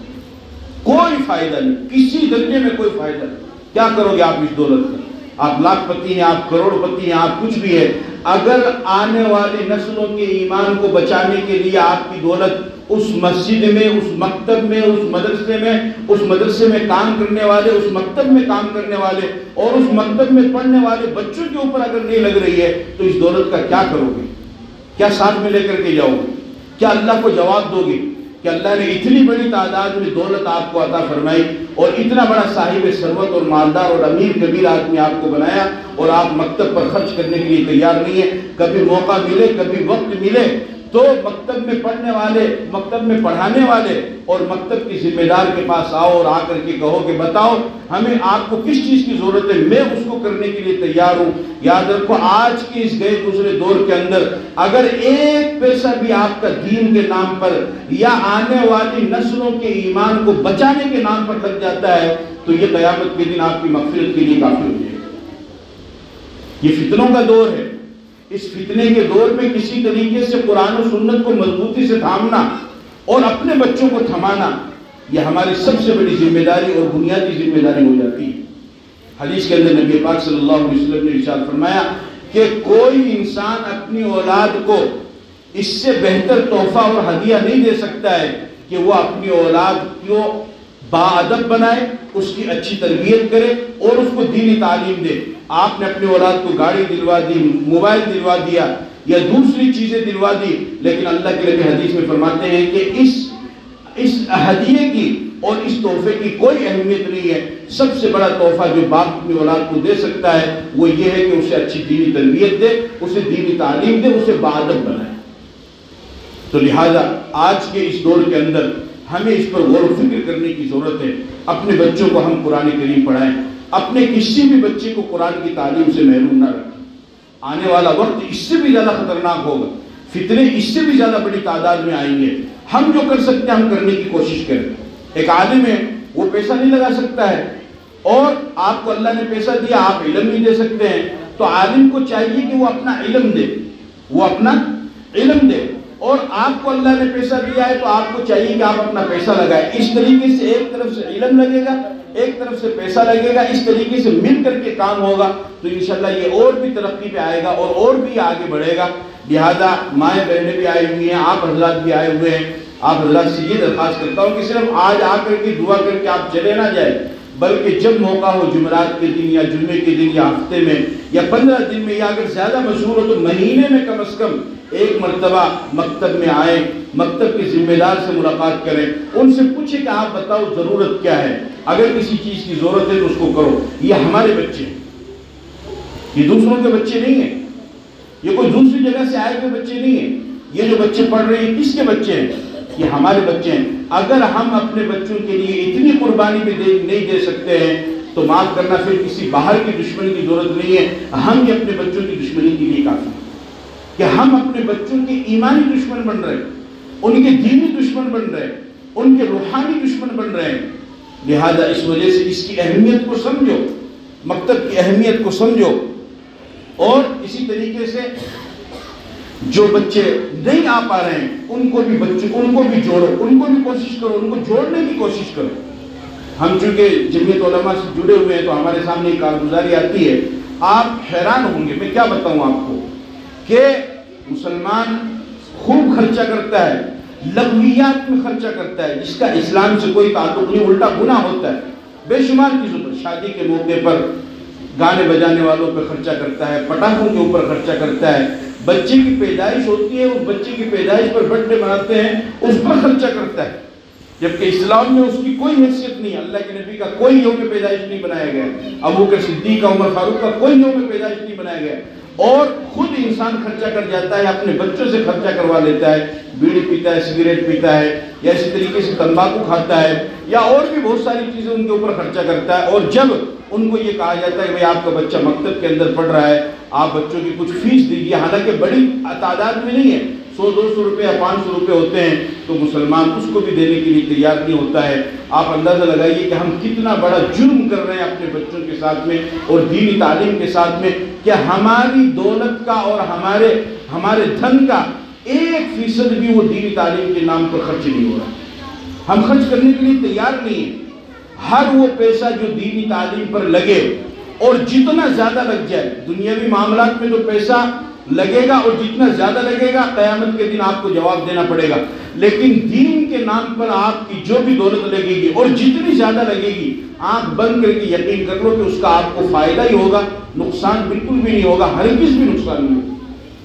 کوئی فائدہ نہیں، کسی درجے میں کوئی فائدہ نہیں۔ کیا کرو گے آپ اس دولت کا؟ آپ لاکھ پتی ہیں، آپ کروڑ پتی ہیں، آپ کچھ بھی ہے، اگر آنے والی نسلوں کے ایمان کو بچانے کے لیے آپ کی دولت اس مسجد میں، اس مکتب میں، اس مدرسے میں کام کرنے والے، اس مکتب میں کام کرنے والے اور اس مکتب میں پڑھنے والے بچوں کے اوپر اگر نہیں لگ رہی ہے تو اس دولت کا کیا کرو گے؟ کیا ساتھ میں لے کر کے جاؤ گے؟ کیا اللہ کو جواب دو گے کہ اللہ نے اتنی بڑی تعداد میں دولت آپ کو عطا فرمائی اور اتنا بڑا صاحب ثروت اور مالدار اور امیر کبیر آدمی آپ کو بنایا اور آپ مکتب پر خرچ کرنے کے لیے تیار نہیں ہے؟ کبھی موقع ملے، کبھی وقت ملے تو مکتب میں پڑھنے والے، مکتب میں پڑھانے والے اور مکتب کی ذمہ دار کے پاس آؤ اور آ کر کے کہو کہ بتاؤ ہمیں آپ کو کس چیز کی ضرورت ہے، میں اس کو کرنے کے لیے تیار ہوں۔ یاد رکھو آج کے اس گئے گزرے دور کے اندر اگر ایک پیسہ بھی آپ کا دین کے نام پر یا آنے والی نسلوں کے ایمان کو بچانے کے نام پر لگ جاتا ہے تو یہ قیامت کے دن آپ کی مغفرت کے لیے کافی ہو جائے گا۔ یہ فتنوں کا دور ہے، اس فتنے کے دور میں کسی طریقے سے قرآن و سنت کو مضبوطی سے تھامنا اور اپنے بچوں کو تھمانا یہ ہماری سب سے بڑی ذمہ داری اور بنیادی ذمہ داری ہو جاتی ہے۔ حدیث کے اندر نبی پاک صلی اللہ علیہ وسلم نے ارشاد فرمایا کہ کوئی انسان اپنی اولاد کو اس سے بہتر تحفہ اور ہدیہ نہیں دے سکتا ہے کہ وہ اپنی اولاد کو باادب بنائے، اس کی اچھی تربیت کرے اور اس کو دینی تعلیم دے۔ آپ نے اپنی اولاد کو گاڑی دلوا دی، موبائل دلوا دیا یا دوسری چیزیں دلوا دی، لیکن اللہ کے نبی حدیث میں فرماتے ہیں کہ اس ہدیے کی اور اس تحفے کی کوئی اہمیت نہیں ہے۔ سب سے بڑا تحفہ جو باپ اپنی اولاد کو دے سکتا ہے وہ یہ ہے کہ اسے اچھی دینی تربیت دے، اسے دینی تعلیم دے، اسے باادب بنائے۔ تو لہذا آج کے اس دور کے اندر ہمیں اس پر غور و فکر کرنے کی ضرورت ہے۔ اپنے بچوں کو ہم قرآن کریم پڑھائیں، اپنے کسی بھی بچے کو قرآن کی تعلیم سے محروم نہ رکھیں۔ آنے والا وقت اس سے بھی زیادہ خطرناک ہوگا فتنے اس سے بھی زیادہ بڑی تعداد میں آئیں گے. ہم جو کر سکتے ہیں ہم کرنے کی کوشش کریں. ایک عالم ہے وہ پیسہ نہیں لگا سکتا ہے، اور آپ کو اللہ نے پیسہ دیا، آپ علم نہیں دے سکتے ہیں، تو عالم کو چاہیے کہ وہ اپنا علم دے، وہ اپنا علم دے. اور آپ کو اللہ نے پیسہ دیا ہے تو آپ کو چاہیے کہ آپ اپنا پیسہ لگائیں. اس طریقے سے ایک طرف سے علم لگے گا، ایک طرف سے پیسہ لگے گا، اس طریقے سے مل کر کے کام ہوگا تو انشاءاللہ یہ اور بھی ترقی پہ آئے گا اور بھی آگے بڑھے گا. لہذا مائیں بہنیں بھی آئی ہوئی ہیں، آپ حضرات بھی آئے ہوئے ہیں. آپ حضرات سے یہ درخواست کرتا ہوں کہ صرف آج آ کر کے دعا کر کے آپ چلے نہ جائیں، بلکہ جب موقع ہو جمعرات کے دن یا جمعے کے دن یا ہفتے میں یا 15 دن میں، یا اگر زیادہ مشہور ہو تو مہینے میں کم از کم ایک مرتبہ مکتب میں آئیں، مکتب کے ذمہ دار سے ملاقات کریں، ان سے پوچھیں کہ آپ بتاؤ ضرورت کیا ہے، اگر کسی چیز کی ضرورت ہے تو اس کو کرو. یہ ہمارے بچے ہیں، یہ دوسروں کے بچے نہیں ہیں، یہ کوئی دوسری جگہ سے آئے ہوئے بچے نہیں ہیں. یہ جو بچے پڑھ رہے ہیں کس کے بچے ہیں؟ یہ ہمارے بچے ہیں. اگر ہم اپنے بچوں کے لیے اتنی قربانی بھی نہیں دے سکتے ہیں تو معاف کرنا، پھر کسی باہر کی دشمنی کی ضرورت نہیں ہے. ہم یہ اپنے بچوں کی دشمنی کے لیے کافی ہیں کہ ہم اپنے بچوں کے ایمانی دشمن بن رہے ہیں، ان کے دینی دشمن بن رہے ہیں، ان کے روحانی دشمن بن رہے ہیں. لہذا اس وجہ سے اس کی اہمیت کو سمجھو، مکتب کی اہمیت کو سمجھو. اور اسی طریقے سے جو بچے نہیں آ پا رہے ہیں ان کو بھی جوڑو، ان کو بھی کوشش کرو، ان کو جوڑنے کی کوشش کرو. ہم چونکہ جمعیت علماء سے جڑے ہوئے ہیں تو ہمارے سامنے ایک کارگزاری آتی ہے، آپ حیران ہوں گے. میں کیا بتاؤں آپ کو کہ مسلمان خوب خرچہ کرتا ہے، لغویات میں خرچہ کرتا ہے جس کا اسلام سے کوئی تعلق نہیں، الٹا گناہ ہوتا ہے. بے شمار چیزوں پر، شادی کے موقع پر گانے بجانے والوں پہ خرچہ کرتا ہے، پٹاخوں کے اوپر خرچہ کرتا ہے، بچے کی پیدائش ہوتی ہے اس بچے کی پیدائش پر برتھڈے مناتے ہیں اس پر خرچہ کرتا ہے، جبکہ اسلام میں اس کی کوئی حیثیت نہیں. اللہ کے نبی کا کوئی یوم پیدائش نہیں بنایا گیا، ابو بکر صدیق کا، عمر فاروق کا کوئی یوم پیدائش نہیں بنایا گیا. اور خود انسان خرچہ کر جاتا ہے، اپنے بچوں سے خرچہ کروا لیتا ہے، بیڑی پیتا ہے، سگریٹ پیتا ہے، یا اسی طریقے سے تمباکو کھاتا ہے، یا اور بھی بہت ساری چیزیں ان کے اوپر خرچہ کرتا ہے. اور جب ان کو یہ کہا جاتا ہے کہ بھئی آپ کا بچہ مکتب کے اندر پڑھ رہا ہے، آپ بچوں کی کچھ فیس دیجیے، حالانکہ بڑی تعداد میں نہیں ہے، 100-200 روپے یا 500 روپے ہوتے ہیں، تو مسلمان اس کو بھی دینے کے لیے تیار نہیں ہوتا ہے. آپ اندازہ لگائیے کہ ہم کتنا بڑا جرم کر رہے ہیں اپنے بچوں کے ساتھ میں اور دینی تعلیم کے ساتھ میں، کہ ہماری دولت کا اور ہمارے دھن کا 1% بھی وہ دینی تعلیم کے نام پر خرچ نہیں ہو رہا. ہم خرچ کرنے کے لیے تیار نہیں ہیں. ہر وہ پیسہ جو دینی تعلیم پر لگے، اور جتنا زیادہ لگ جائے، دنیاوی معاملات میں تو پیسہ لگے گا اور جتنا زیادہ لگے گا قیامت کے دن آپ کو جواب دینا پڑے گا، لیکن دین کے نام پر آپ کی جو بھی دولت لگے گی اور جتنی زیادہ لگے گی، آنکھ بند کر کے یقین کر لو کہ اس کا آپ کو فائدہ ہی ہوگا، نقصان بالکل بھی نہیں ہوگا، ہرگز بھی نقصان نہیں ہوگا.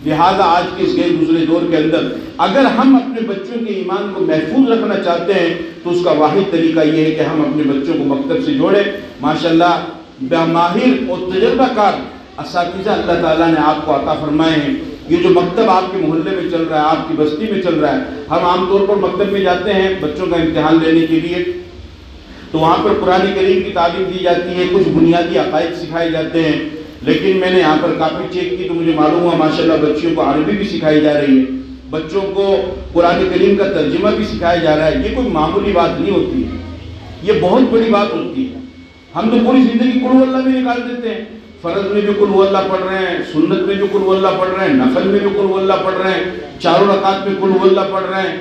لہذا آج کے اس گئے گزرے دور کے اندر اگر ہم اپنے بچوں کے ایمان کو محفوظ رکھنا چاہتے ہیں تو اس کا واحد طریقہ یہ ہے کہ ہم اپنے بچوں کو مکتب سے جوڑیں. ماشاءاللہ ماہر اور تجربہ کار اساتذہ اللہ تعالیٰ نے آپ کو عطا فرمائے ہیں. یہ جو مکتب آپ کے محلے میں چل رہا ہے، آپ کی بستی میں چل رہا ہے، ہم عام طور پر مکتب میں جاتے ہیں بچوں کا امتحان لینے کے لیے، تو وہاں پر قرآن کریم کی تعلیم دی جاتی ہے، کچھ بنیادی عقائد سکھائے جاتے ہیں. لیکن میں نے یہاں پر کافی چیک کی تو مجھے معلوم ہوا ماشاءاللہ بچوں کو عربی بھی سکھائی جا رہی ہے، بچوں کو قرآن کریم کا ترجمہ بھی سکھایا جا رہا ہے. یہ کوئی معمولی بات نہیں ہوتی ہے، یہ بہت بڑی بات ہوتی ہے. ہم تو پوری زندگی قل ہو اللہ میں نکال دیتے ہیں، فرض میں بھی قل ہو اللہ پڑھ رہے ہیں، سنت میں بھی قل ہو اللہ پڑھ رہے ہیں، نفل میں بھی قل ہو اللہ پڑھ رہے ہیں، چاروں رکعت میں قل ہو اللہ پڑھ رہے ہیں،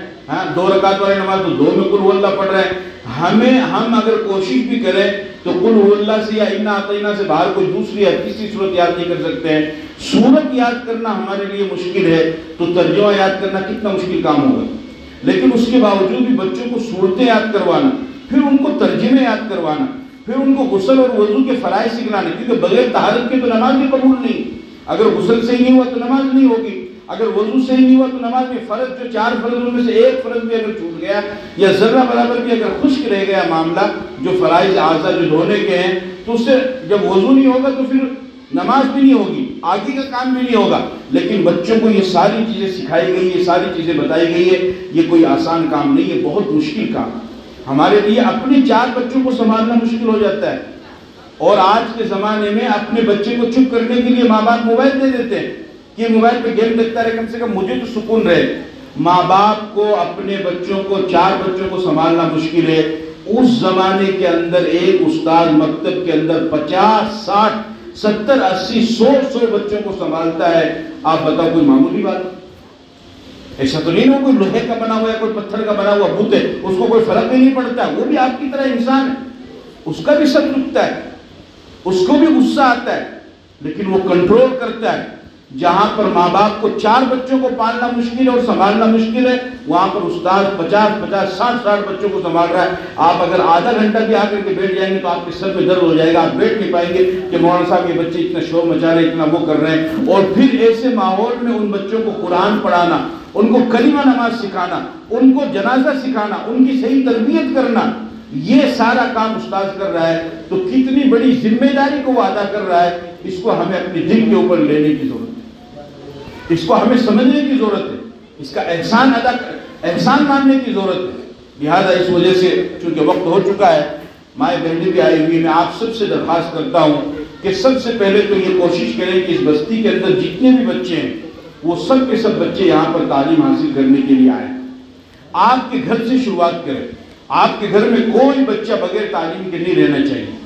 2 رکعت والی نماز تو 2 میں قل ہو اللہ پڑھ رہے ہیں. ہم اگر کوشش بھی کریں تو قل ہو اللہ سے یا انا اعطینا سے باہر کوئی دوسری یا تیسری صورت یاد نہیں کر سکتے ہیں. صورت یاد کرنا ہمارے لیے مشکل ہے تو ترجمہ یاد کرنا کتنا مشکل کام ہوگا. لیکن اس کے باوجود بھی بچوں کو صورتیں یاد کروانا، پھر ان کو ترجمے یاد کروانا، پھر ان کو غسل اور وضو کے فرائض سکھلانے، کیونکہ بغیر طہارت کے تو نماز بھی قبول نہیں. اگر غسل سے ہی نہیں ہوا تو نماز نہیں ہوگی، اگر وضو سے ہی نہیں ہوا تو نماز میں فرض جو 4 فرضوں میں سے ایک فرض بھی اگر چھوٹ گیا یا ذرہ برابر بھی اگر خشک رہ گیا معاملہ، جو فرائض اعضاء جو دھونے کے ہیں، تو اس سے جب وضو نہیں ہوگا تو پھر نماز بھی نہیں ہوگی، آگے کا کام بھی نہیں ہوگا. لیکن بچوں کو یہ ساری چیزیں سکھائی گئی، یہ ساری چیزیں بتائی گئی ہے. یہ کوئی آسان کام نہیں ہے، بہت مشکل کام. ہمارے لیے اپنے 4 بچوں کو سنبھالنا مشکل ہو جاتا ہے، اور آج کے زمانے میں اپنے بچے کو چپ کرنے کے لیے ماں باپ موبائل دے دیتے ہیں کہ موبائل پہ گیم دیکھتا رہے، کم سے کم مجھے تو سکون رہے۔ ماں باپ کو اپنے بچوں کو 4 بچوں کو سنبھالنا مشکل ہے، اس زمانے کے اندر ایک استاد مکتب کے اندر 50 60 70 80 100 بچوں کو سنبھالتا ہے۔ آپ بتاؤ کوئی معمولی بات؟ ایسا تو نہیں ہو کوئی لوہے کا بنا ہوا ہے، کوئی پتھر کا بنا ہوا بت ہے، اس کو کوئی فرق بھی نہیں پڑتا ہے، وہ بھی آپ کی طرح انسان ہے، اس کا بھی سر دکھتا ہے، اس کو بھی غصہ آتا ہے، لیکن وہ کنٹرول کرتا ہے۔ جہاں پر ماں باپ کو 4 بچوں کو پالنا مشکل ہے اور سنبھالنا مشکل ہے، وہاں پر استاد 50 60 بچوں کو سنبھال رہا ہے۔ آپ اگر آدھا گھنٹہ بھی آ کر کے بیٹھ جائیں گے تو آپ کے سر میں درد ہو جائے گا، آپ بیٹھ نہیں پائیں گے کہ مولانا صاحب یہ بچے اتنا شور مچا رہے ہیں، اتنا وہ کر رہے ہیں۔ اور پھر ایسے ماحول میں ان بچوں کو قرآن پڑھانا، ان کو کلمہ نماز سکھانا، ان کو جنازہ سکھانا، ان کی صحیح تربیت کرنا، یہ سارا کام استاد کر رہا ہے، تو کتنی بڑی ذمہ داری کو وہ ادا کر رہا ہے، اس کو ہمیں اپنے دل کے اوپر لینے کی ضرورت ہے، اس کو ہمیں سمجھنے کی ضرورت ہے، اس کا احسان ماننے کی ضرورت ہے۔ لہذا اس وجہ سے چونکہ وقت ہو چکا ہے، مائیں بہنیں بھی آئی ہوئی، میں آپ سب سے درخواست کرتا ہوں کہ سب سے پہلے تو یہ کوشش کریں کہ اس بستی کے اندر جتنے بھی بچے ہیں وہ سب کے سب بچے یہاں پر تعلیم حاصل کرنے کے لیے آئیں۔ آپ کے گھر سے شروعات کریں، آپ کے گھر میں کوئی بچہ بغیر تعلیم کے نہیں رہنا چاہیے۔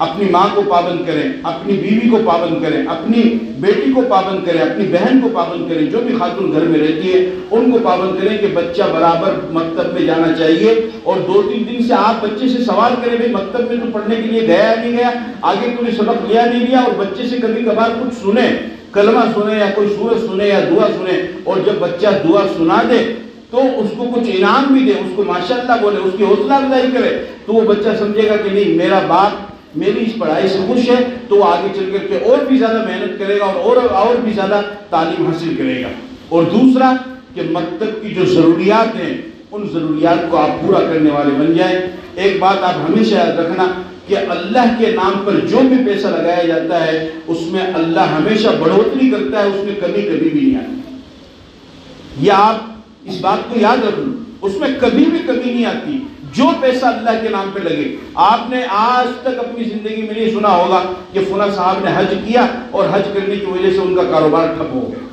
اپنی ماں کو پابند کریں، اپنی بیوی کو پابند کریں، اپنی بیٹی کو پابند کریں، اپنی بہن کو پابند کریں، جو بھی خاتون گھر میں رہتی ہے ان کو پابند کریں کہ بچہ برابر مکتب میں جانا چاہیے۔ اور 2-3 دن سے آپ بچے سے سوال کریں، بھئی مکتب میں تو پڑھنے کے لیے گیا نہیں گیا، آگے تو نے سبق لیا نہیں لیا، اور بچے سے کبھی کبھار کچھ سنیں، کلمہ سنیں یا کوئی سورت سنیں یا دعا سنیں، اور جب بچہ دعا سنا دے تو اس کو کچھ انعام بھی دے، اس کو ماشاءاللہ بولے، اس کی حوصلہ افزائی کرے، تو وہ بچہ سمجھے گا کہ نہیں میرا باپ میری اس پڑھائی سے خوش ہے، تو وہ آگے چل کر کے اور بھی زیادہ محنت کرے گا اور بھی زیادہ تعلیم حاصل کرے گا۔ اور دوسرا کہ مکتب کی جو ضروریات ہیں ان ضروریات کو آپ پورا کرنے والے بن جائیں۔ ایک بات آپ ہمیشہ یاد رکھنا کہ اللہ کے نام پر جو بھی پیسہ لگایا جاتا ہے اس میں اللہ ہمیشہ بڑھوتری کرتا ہے، اس میں کمی کبھی بھی نہیں آتی۔ یہ آپ اس بات کو یاد رکھ لو، اس میں کبھی بھی کمی نہیں آتی۔ جو پیسہ اللہ کے نام پہ لگے، آپ نے آج تک اپنی زندگی میں نہیں سنا ہوگا کہ فلاں صاحب نے حج کیا اور حج کرنے کی وجہ سے ان کا کاروبار ٹھپ ہو گیا،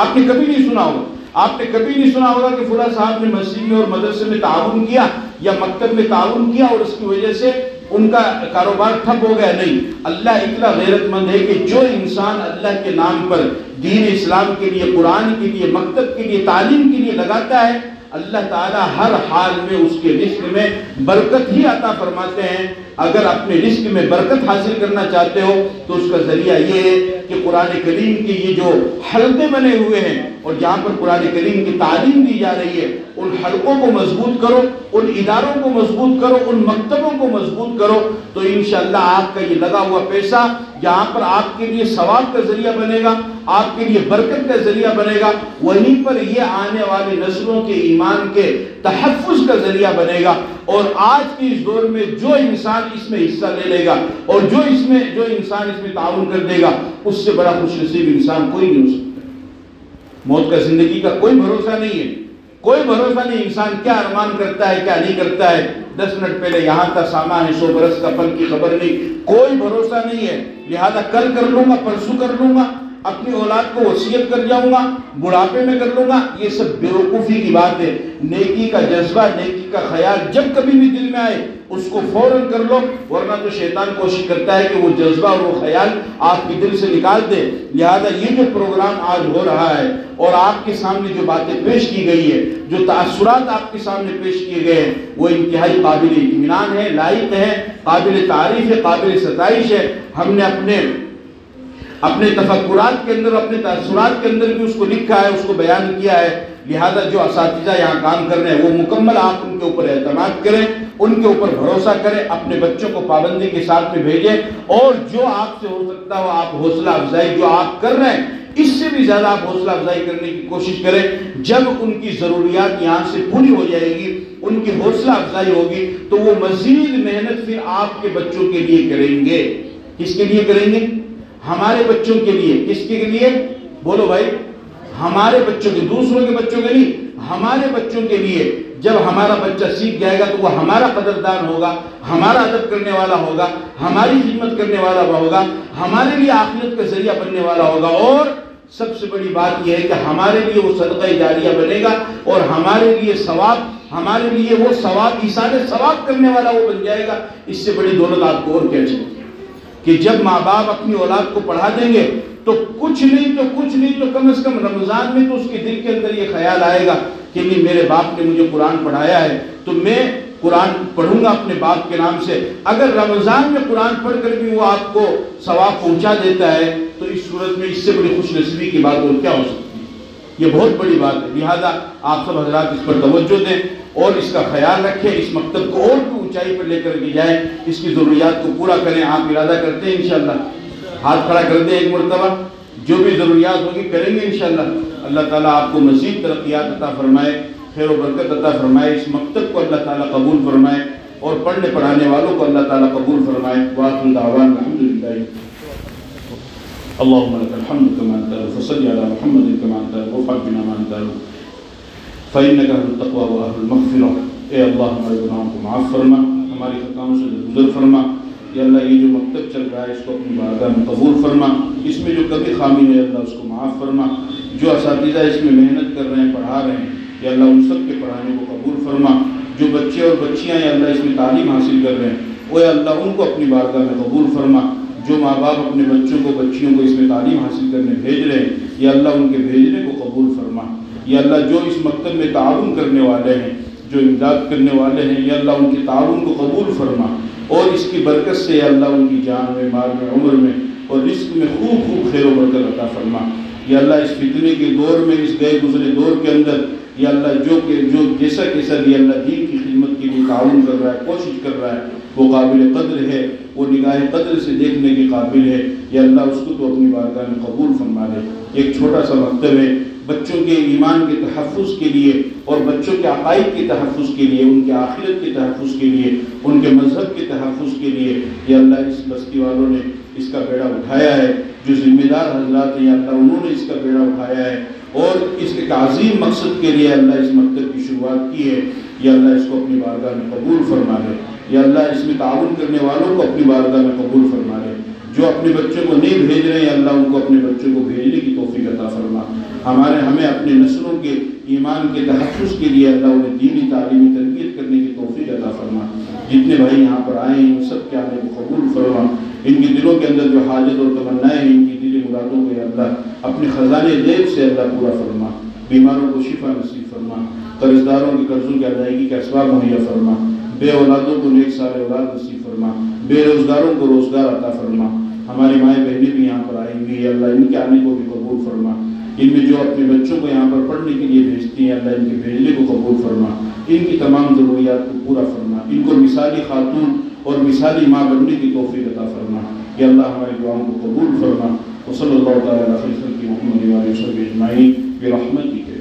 آپ نے کبھی نہیں سنا ہوگا۔ آپ نے کبھی نہیں سنا ہوگا کہ فلاں صاحب نے مسجد میں اور مدرسے میں تعاون کیا یا مکتب میں تعاون کیا اور اس کی وجہ سے ان کا کاروبار ٹھپ ہو گیا۔ نہیں، اللہ اتنا غیرت مند ہے کہ جو انسان اللہ کے نام پر دین اسلام کے لیے، قرآن کے لیے، مکتب کے لیے، تعلیم کے لیے لگاتا ہے، اللہ تعالیٰ ہر حال میں اس کے رزق میں برکت ہی عطا فرماتے ہیں۔ اگر اپنے رزق میں برکت حاصل کرنا چاہتے ہو تو اس کا ذریعہ یہ ہے کہ قرآن کریم کے یہ جو حلقے بنے ہوئے ہیں اور جہاں پر قرآن کریم کی تعلیم دی جا رہی ہے، ان حلقوں کو مضبوط کرو، ان اداروں کو مضبوط کرو، ان مکتبوں کو مضبوط کرو، تو انشاءاللہ آپ کا یہ لگا ہوا پیسہ جہاں پر آپ کے لیے ثواب کا ذریعہ بنے گا، آپ کے لیے برکت کا ذریعہ بنے گا، وہیں پر یہ آنے والی نسلوں کے ایمان کے تحفظ کا ذریعہ بنے گا۔ اور آج کے اس دور میں جو انسان اس میں حصہ لے لے گا اور جو انسان اس میں تعاون کر دے گا، اس سے بڑا خوش نصیب انسان کوئی نہیں ہو سکتا۔ موت کا زندگی کا کوئی بھروسہ نہیں ہے، کوئی بھروسہ نہیں، انسان کیا ارمان کرتا ہے کیا نہیں کرتا ہے، 10 منٹ پہلے یہاں تھا سامان ہے، 100 برس کا پل کی خبر نہیں، کوئی بھروسہ نہیں ہے۔ لہذا کل کر لوں گا، پرسوں کر لوں گا، اپنی اولاد کو وصیت کر جاؤں گا، بڑھاپے میں کر لوں گا، یہ سب بیوقوفی کی بات ہے۔ نیکی کا جذبہ، نیکی کا خیال جب کبھی بھی دل میں آئے اس کو فوراً کر لو، ورنہ تو شیطان کوشش کرتا ہے کہ وہ جذبہ اور وہ خیال آپ کے دل سے نکال دے۔ لہذا یہ جو پروگرام آج ہو رہا ہے اور آپ کے سامنے جو باتیں پیش کی گئی ہے، جو تاثرات آپ کے سامنے پیش کیے گئے ہیں، وہ انتہائی قابل اطمینان ہے، لائق ہے، قابل تعریف ہے، قابل ستائش ہے۔ ہم نے اپنے تفکرات کے اندر، اپنے تاثرات کے اندر بھی اس کو لکھا ہے، اس کو بیان کیا ہے۔ لہذا جو اساتذہ یہاں کام کر رہے ہیں وہ مکمل آپ ان کے اوپر اعتماد کریں، ان کے اوپر بھروسہ کریں، اپنے بچوں کو پابندی کے ساتھ میں بھیجیں، اور جو آپ سے ہو سکتا ہو آپ حوصلہ افزائی جو آپ کر رہے ہیں اس سے بھی زیادہ آپ حوصلہ افزائی کرنے کی کوشش کریں۔ جب ان کی ضروریات یہاں سے پوری ہو جائے گی، ان کی حوصلہ افزائی ہوگی، تو وہ مزید محنت پھر آپ کے بچوں کے لیے کریں گے۔ کس کے لیے کریں گے؟ ہمارے بچوں کے لیے۔ کس کے لیے؟ بولو بھائی، ہمارے بچوں کے، دوسروں کے بچوں کے نہیں، ہمارے بچوں کے لیے۔ جب ہمارا بچہ سیکھ جائے گا تو وہ ہمارا قدردان ہوگا، ہمارا ادب کرنے والا ہوگا، ہماری خدمت کرنے والا ہوگا، ہمارے لیے آخرت کا ذریعہ بننے والا ہوگا، اور سب سے بڑی بات یہ ہے کہ ہمارے لیے وہ صدقہ جاریہ بنے گا اور ہمارے لیے ثواب، ہمارے لیے وہ ثواب، ایصال ثواب کرنے والا وہ بن جائے گا۔ اس سے بڑی دولت آپ کو اور کیا چاہیے کہ جب ماں باپ اپنی اولاد کو پڑھا دیں گے تو کچھ نہیں تو کم از کم رمضان میں تو اس کے دل کے اندر یہ خیال آئے گا کہ نہیں، میرے باپ نے مجھے قرآن پڑھایا ہے تو میں قرآن پڑھوں گا اپنے باپ کے نام سے۔ اگر رمضان میں قرآن پڑھ کر بھی وہ آپ کو ثواب پہنچا دیتا ہے تو اس صورت میں اس سے بڑی خوش نصیبی کی بات اور کیا ہو سکتی ہے؟ یہ بہت بڑی بات ہے۔ لہذا آپ سب حضرات اس پر توجہ دیں اور اس کا خیال رکھیں، اس مکتب کو اور بھی اونچائی پر لے کر کے جائیں، اس کی ضروریات کو پورا کریں۔ آپ ارادہ کرتے ہیں انشاءاللہ؟ ہاتھ کھڑا کر دیں ایک مرتبہ، جو بھی ضروریات ہوگی کریں گے انشاءاللہ۔ اللہ تعالیٰ آپ کو مزید ترقیات عطا فرمائے، خیر و برکت عطا فرمائے، اس مکتب کو اللہ تعالیٰ قبول فرمائے اور پڑھنے پڑھانے والوں کو اللہ تعالیٰ قبول فرمائے۔ وآخر دعوانا الحمدللہ۔ اللهم لك الحمد كما أنت فصل على محمد كما أنت وارفع بنا ما أنت فإنك أهل التقوى وأهل المغفرة۔ اے اللہ ہمارے گناہوں کو معاف فرما، ہماری خطاؤں سے درگزر فرما۔ یا اللہ یہ جو مکتب چل رہا ہے اس کو اپنی بارگاہ میں قبول فرما، اس میں جو کبھی خامی ہے اللہ اس کو معاف فرما۔ جو اساتذہ اس میں محنت کر رہے ہیں، پڑھا رہے ہیں، یا اللہ ان سب کے پڑھانے کو قبول فرما۔ جو بچے اور بچیاں یا اللہ اس میں تعلیم حاصل کر رہے ہیں، اے اللہ ان کو اپنی بارگاہ میں قبول فرما۔ جو ماں باپ اپنے بچوں کو بچیوں کو اس میں تعلیم حاصل کرنے بھیج رہے ہیں، یا اللہ ان کے بھیجنے کو قبول فرما۔ یا اللہ جو اس مکتب میں تعاون کرنے والے ہیں، جو امداد کرنے والے ہیں، یا اللہ ان کے تعاون کو قبول فرما اور اس کی برکت سے یا اللہ ان کی جان میں، مال میں، عمر میں اور رزق میں خوب خیر و برکت عطا فرما۔ یا اللہ اس فتنے کے دور میں، اس گئے گزرے دور کے اندر، یا اللہ جو جیسا بھی اللہ دین کی خدمت کے لیے تعاون کر رہا ہے، کوشش کر رہا ہے، وہ قابل قدر ہے، وہ نگاہ قدر سے دیکھنے کے قابل ہے۔ یا اللہ اس کو تو اپنی بارگاہ میں قبول فرما دے۔ ایک چھوٹا سا مکتب ہے، بچوں کے ایمان کے تحفظ کے لیے اور بچوں کے عقائد کے تحفظ کے لیے، ان کے آخرت کے تحفظ کے لیے، ان کے مذہب کے تحفظ کے لیے، یا اللہ اس بستی والوں نے اس کا بیڑا اٹھایا ہے۔ جو ذمہ دار حضرات ہیں یا اللہ انہوں نے اس کا بیڑا اٹھایا ہے اور اس ایک عظیم مقصد کے لیے اللہ اس مکتب کی شروعات کی ہے۔ یا اللہ اس کو اپنی بارگاہ میں قبول فرما لے۔ یا اللہ اس میں تعاون کرنے والوں کو اپنی بارگاہ میں قبول فرما لے۔ جو اپنے بچوں کو نہیں بھیج رہے ہیں یا اللہ ان کو اپنے بچوں کو بھیجنے کی توفیق عطا فرما۔ ہمیں اپنے نسلوں کے ایمان کے تحفظ کے لیے اللہ انہیں دینی تعلیمی تربیت کرنے کی توفیق عطا فرما۔ جتنے بھائی یہاں پر آئے ہیں ان سب کے آنے کو قبول فرما۔ ان کی دلوں کے اندر جو حاجت اور تمنائیں ہیں، ان کی دلی مرادوں کو یا اللہ اپنے خزانے غیب سے اللہ پورا فرما۔ بیماروں کو شفا نصیب فرما، قرض داروں کی قرضوں کی ادائیگی کے اسباب مہیا فرما، بے اولادوں کو نیک سال اولاد نصیب فرما، بے روزگاروں کو روزگار عطا فرما۔ ہماری مائیں بہنیں بھی یہاں پر آئی ہوئی ہیں، اللہ ان کے آنے کو بھی قبول فرما۔ ان میں جو اپنے بچوں کو یہاں پر پڑھنے کے لیے بھیجتی ہیں اللہ ان کے بھیجنے کو قبول فرما، ان کی تمام ضروریات کو پورا فرما، ان کو مثالی خاتون اور مثالی ماں بننے کی توفیق عطا فرما۔ یا اللہ ہماری دعاؤں کو قبول فرما۔ وصلی اللہ تعالیٰ علیہ وسلم کی محمد و علیہ وسلم اجمعین برحمتک۔